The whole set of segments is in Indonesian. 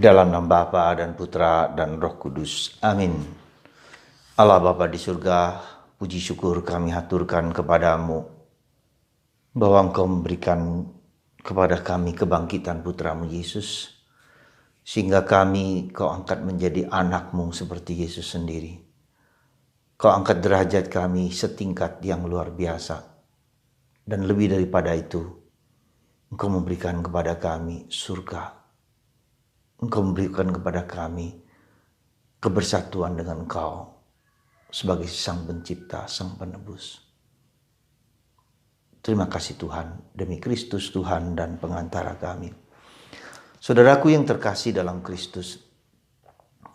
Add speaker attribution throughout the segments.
Speaker 1: Dalam nama Bapa dan Putra dan Roh Kudus. Amin. Allah Bapa di surga, puji syukur kami haturkan kepadamu bahwa Engkau memberikan kepada kami kebangkitan Putramu Yesus, sehingga kami Kau angkat menjadi anak-Mu seperti Yesus sendiri. Kau angkat derajat kami setingkat yang luar biasa. Dan lebih daripada itu, Engkau memberikan kepada kami surga. Engkau memberikan kepada kami kebersatuan dengan Engkau sebagai Sang Pencipta, Sang Penebus. Terima kasih Tuhan, demi Kristus Tuhan dan pengantara kami. Saudaraku yang terkasih dalam Kristus,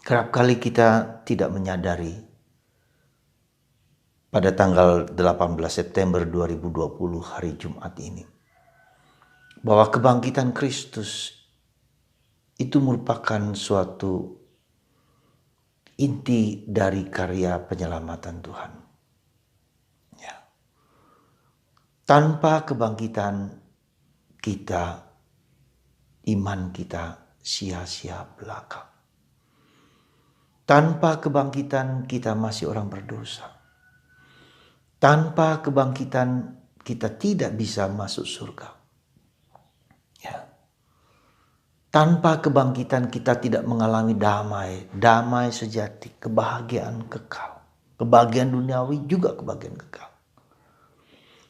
Speaker 1: kerap kali kita tidak menyadari pada tanggal 18 September 2020 hari Jumat ini, bahwa kebangkitan Kristus itu merupakan suatu inti dari karya penyelamatan Tuhan. Ya. Tanpa kebangkitan kita, iman kita sia-sia belaka. Tanpa kebangkitan kita masih orang berdosa. Tanpa kebangkitan kita tidak bisa masuk surga. Ya. Tanpa kebangkitan kita tidak mengalami damai sejati, kebahagiaan kekal. Kebahagiaan duniawi juga kebahagiaan kekal.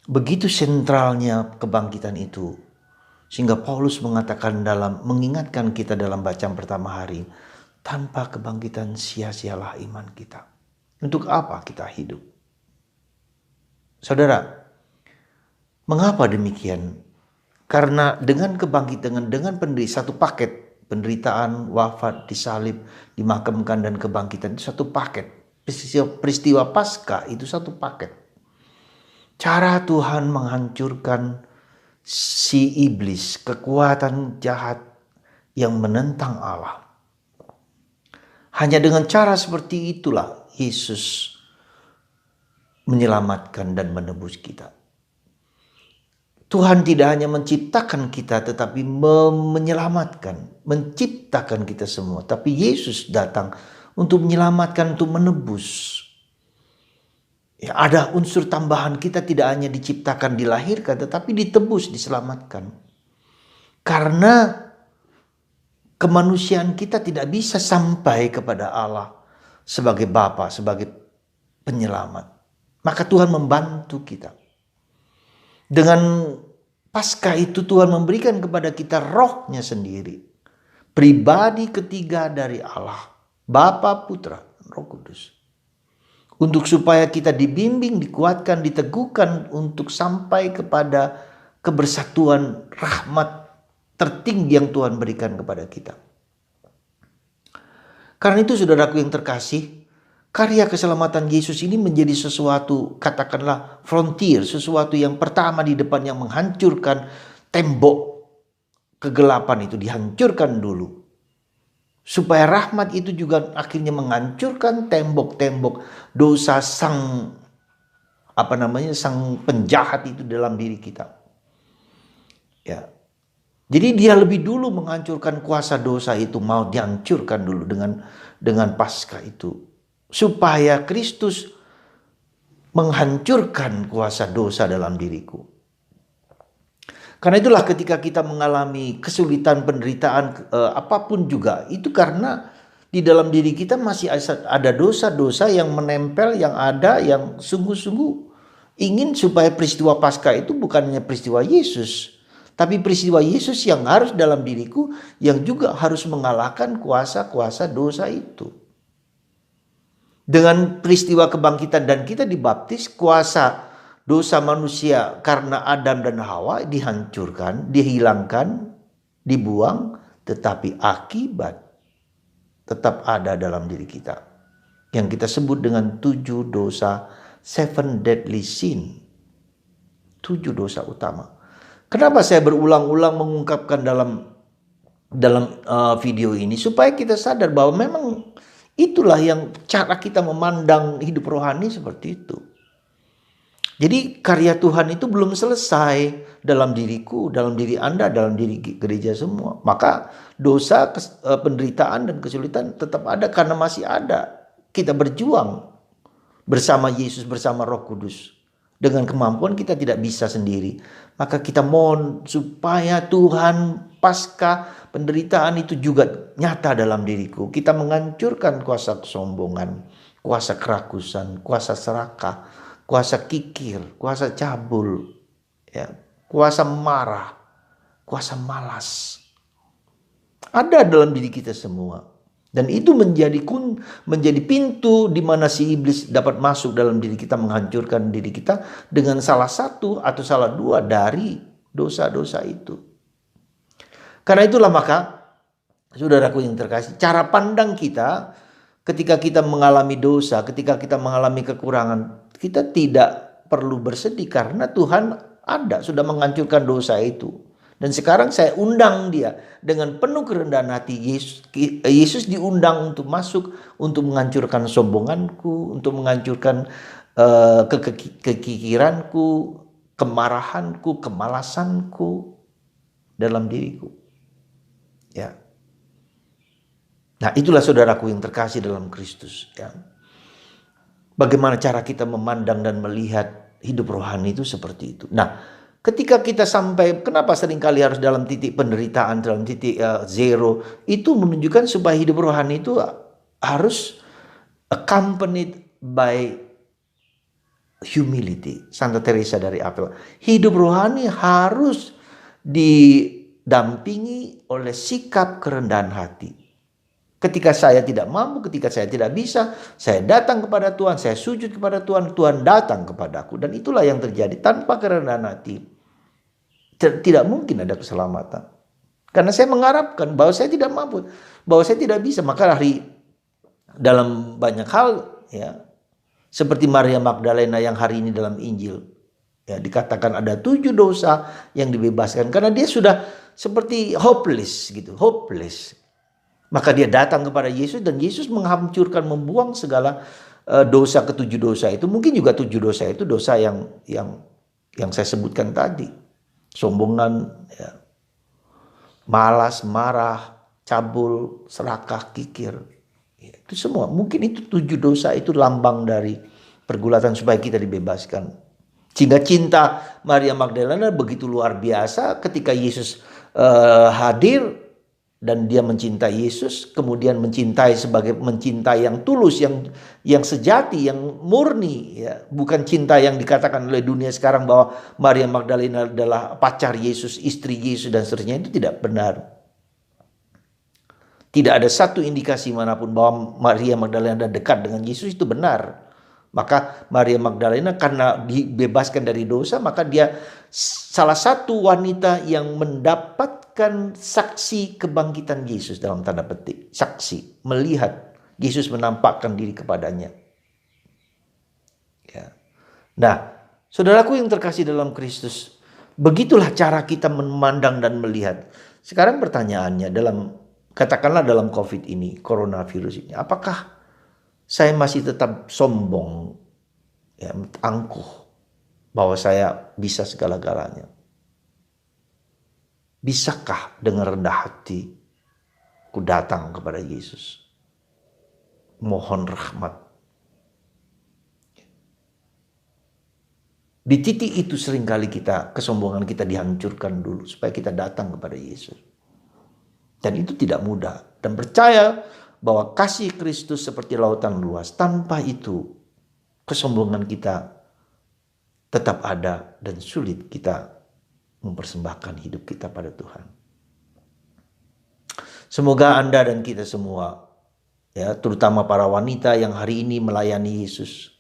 Speaker 1: Begitu sentralnya kebangkitan itu, sehingga Paulus mengatakan mengingatkan kita dalam bacaan pertama hari, tanpa kebangkitan sia-sialah iman kita. Untuk apa kita hidup? Saudara, mengapa demikian? Karena dengan kebangkitan, dengan satu paket penderitaan, wafat, disalib, dimakamkan dan kebangkitan itu satu paket. Peristiwa Paskah itu satu paket. Cara Tuhan menghancurkan si iblis, kekuatan jahat yang menentang Allah. Hanya dengan cara seperti itulah Yesus menyelamatkan dan menebus kita. Tuhan tidak hanya menciptakan kita tetapi menyelamatkan, menciptakan kita semua. Tapi Yesus datang untuk menyelamatkan, untuk menebus. Ya, ada unsur tambahan, kita tidak hanya diciptakan, dilahirkan, tetapi ditebus, diselamatkan. Karena kemanusiaan kita tidak bisa sampai kepada Allah sebagai Bapa, sebagai penyelamat. Maka Tuhan membantu kita. Dengan Paskah itu Tuhan memberikan kepada kita rohnya sendiri. Pribadi ketiga dari Allah. Bapa, Putra, Roh Kudus. Untuk supaya kita dibimbing, dikuatkan, diteguhkan untuk sampai kepada kebersatuan rahmat tertinggi yang Tuhan berikan kepada kita. Karena itu saudaraku yang terkasih, karya keselamatan Yesus ini menjadi sesuatu, katakanlah frontier, sesuatu yang pertama di depan yang menghancurkan tembok kegelapan itu, dihancurkan dulu. Supaya rahmat itu juga akhirnya menghancurkan tembok-tembok dosa sang penjahat itu dalam diri kita. Ya. Jadi dia lebih dulu menghancurkan kuasa dosa itu, mau dihancurkan dulu dengan Paskah itu. Supaya Kristus menghancurkan kuasa dosa dalam diriku. Karena itulah ketika kita mengalami kesulitan, penderitaan, apapun juga, itu karena di dalam diri kita masih ada dosa-dosa yang menempel, yang ada, yang sungguh-sungguh ingin supaya peristiwa Paskah itu bukan hanya peristiwa Yesus, tapi peristiwa Yesus yang harus dalam diriku, yang juga harus mengalahkan kuasa-kuasa dosa itu. Dengan peristiwa kebangkitan dan kita dibaptis, kuasa dosa manusia karena Adam dan Hawa dihancurkan, dihilangkan, dibuang, tetapi akibat tetap ada dalam diri kita. Yang kita sebut dengan 7 dosa, 7 deadly sin. 7 dosa utama. Kenapa saya berulang-ulang mengungkapkan dalam video ini? Supaya kita sadar bahwa memang itulah yang cara kita memandang hidup rohani seperti itu. Jadi karya Tuhan itu belum selesai dalam diriku, dalam diri Anda, dalam diri gereja semua. Maka dosa, penderitaan dan kesulitan tetap ada karena masih ada. Kita berjuang bersama Yesus, bersama Roh Kudus. Dengan kemampuan kita tidak bisa sendiri. Maka kita mohon supaya Tuhan pasca penderitaan itu juga nyata dalam diriku. Kita menghancurkan kuasa kesombongan, kuasa kerakusan, kuasa serakah, kuasa kikir, kuasa cabul, ya, kuasa marah, kuasa malas. Ada dalam diri kita semua. Dan itu menjadi pintu di mana si iblis dapat masuk dalam diri kita, menghancurkan diri kita dengan salah satu atau salah dua dari dosa-dosa itu. Karena itulah maka, saudaraku yang terkasih, cara pandang kita ketika kita mengalami dosa, ketika kita mengalami kekurangan, kita tidak perlu bersedih karena Tuhan ada, sudah menghancurkan dosa itu. Dan sekarang saya undang dia dengan penuh kerendahan hati. Yesus diundang untuk masuk, untuk menghancurkan sombonganku, untuk menghancurkan kekikiranku, kemarahanku, kemalasanku dalam diriku. Ya. Nah, itulah saudaraku yang terkasih dalam Kristus. Ya. Bagaimana cara kita memandang dan melihat hidup rohani itu seperti itu. Nah, ketika kita sampai, kenapa seringkali harus dalam titik penderitaan, dalam titik zero, itu menunjukkan supaya hidup rohani itu harus accompanied by humility. Santa Teresa dari Avila. Hidup rohani harus didampingi oleh sikap kerendahan hati. Ketika saya tidak mampu, ketika saya tidak bisa, saya datang kepada Tuhan, saya sujud kepada Tuhan, Tuhan datang kepadaku. Dan itulah yang terjadi. Tanpa kerendahan hati, tidak mungkin ada keselamatan. Karena saya mengharapkan bahwa saya tidak mampu, bahwa saya tidak bisa. Maka dalam banyak hal, ya, seperti Maria Magdalena yang hari ini dalam Injil, ya, dikatakan ada 7 dosa yang dibebaskan karena dia sudah seperti hopeless gitu, hopeless. Maka dia datang kepada Yesus dan Yesus menghancurkan, membuang segala dosa, ke-7 dosa itu. Mungkin juga 7 dosa itu dosa yang saya sebutkan tadi. Sombongan, ya, malas, marah, cabul, serakah, kikir. Ya, itu semua. Mungkin itu 7 dosa itu lambang dari pergulatan supaya kita dibebaskan. Sehingga cinta Maria Magdalena begitu luar biasa ketika Yesus hadir. Dan dia mencintai Yesus, kemudian mencintai sebagai mencintai yang tulus, yang sejati, yang murni, ya. Bukan cinta yang dikatakan oleh dunia sekarang bahwa Maria Magdalena adalah pacar Yesus, istri Yesus dan seterusnya. Itu tidak benar. Tidak ada satu indikasi manapun bahwa Maria Magdalena dekat dengan Yesus, itu benar. Maka Maria Magdalena karena dibebaskan dari dosa, maka dia salah satu wanita yang mendapatkan saksi kebangkitan Yesus dalam tanda petik. Saksi, melihat Yesus menampakkan diri kepadanya. Ya. Nah, saudaraku yang terkasih dalam Kristus, begitulah cara kita memandang dan melihat. Sekarang pertanyaannya, katakanlah dalam COVID ini, coronavirus ini, apakah saya masih tetap sombong, ya, angkuh bahwa saya bisa segala-galanya? Bisakah dengan rendah hati ku datang kepada Yesus, mohon rahmat? Di titik itu seringkali kesombongan kita dihancurkan dulu supaya kita datang kepada Yesus. Dan itu tidak mudah. Dan percaya bahwa kasih Kristus seperti lautan luas. Tanpa itu kesombongan kita tetap ada dan sulit kita mempersembahkan hidup kita pada Tuhan. Semoga Anda dan kita semua, ya, terutama para wanita yang hari ini melayani Yesus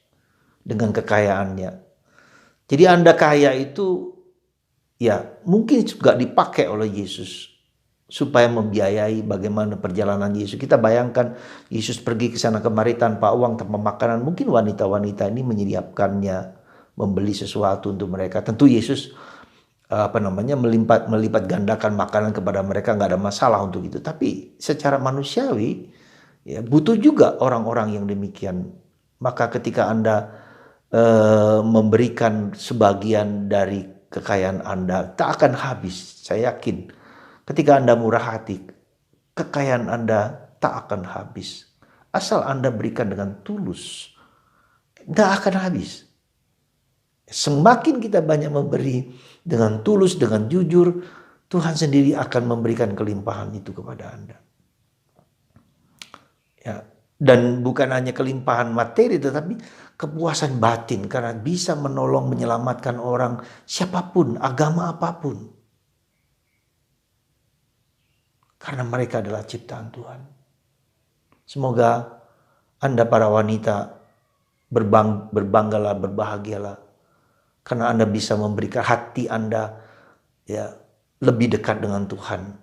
Speaker 1: dengan kekayaannya. Jadi Anda kaya itu, ya, mungkin juga dipakai oleh Yesus supaya membiayai bagaimana perjalanan Yesus. Kita bayangkan Yesus pergi ke sana kemari tanpa uang, tanpa makanan. Mungkin wanita-wanita ini menyiapkannya, membeli sesuatu untuk mereka. Tentu Yesus melipat gandakan makanan kepada mereka, nggak ada masalah untuk itu. Tapi secara manusiawi, ya, butuh juga orang-orang yang demikian. Maka ketika Anda memberikan sebagian dari kekayaan Anda, tak akan habis. Saya yakin ketika Anda murah hati, kekayaan Anda tak akan habis. Asal Anda berikan dengan tulus, tidak akan habis. Semakin kita banyak memberi dengan tulus, dengan jujur, Tuhan sendiri akan memberikan kelimpahan itu kepada Anda. Ya, dan bukan hanya kelimpahan materi, tetapi kepuasan batin karena bisa menolong, menyelamatkan orang siapapun, agama apapun. Karena mereka adalah ciptaan Tuhan. Semoga Anda para wanita berbanggalah, berbahagialah. Karena Anda bisa memberikan hati Anda ya lebih dekat dengan Tuhan.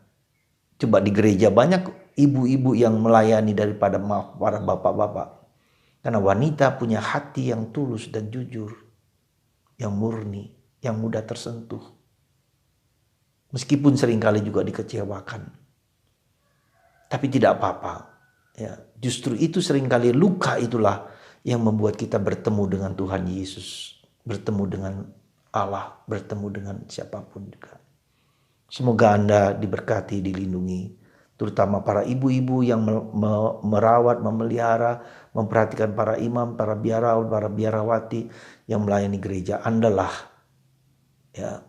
Speaker 1: Coba di gereja banyak ibu-ibu yang melayani daripada para bapak-bapak. Karena wanita punya hati yang tulus dan jujur, yang murni, yang mudah tersentuh. Meskipun seringkali juga dikecewakan. Tapi tidak apa-apa. Ya, justru itu seringkali luka itulah yang membuat kita bertemu dengan Tuhan Yesus. Bertemu dengan Allah, bertemu dengan siapapun juga. Semoga Anda diberkati, dilindungi. Terutama para ibu-ibu yang merawat, memelihara, memperhatikan para imam, para biarawan, para biarawati yang melayani gereja. Anda lah ya,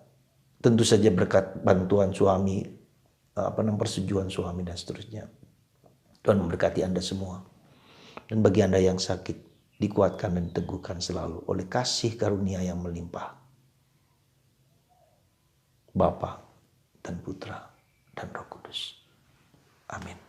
Speaker 1: tentu saja berkat bantuan suami, persetujuan suami dan seterusnya. Tuhan memberkati Anda semua. Dan bagi Anda yang sakit, dikuatkan dan diteguhkan selalu oleh kasih karunia yang melimpah. Bapa dan Putra dan Roh Kudus. Amin.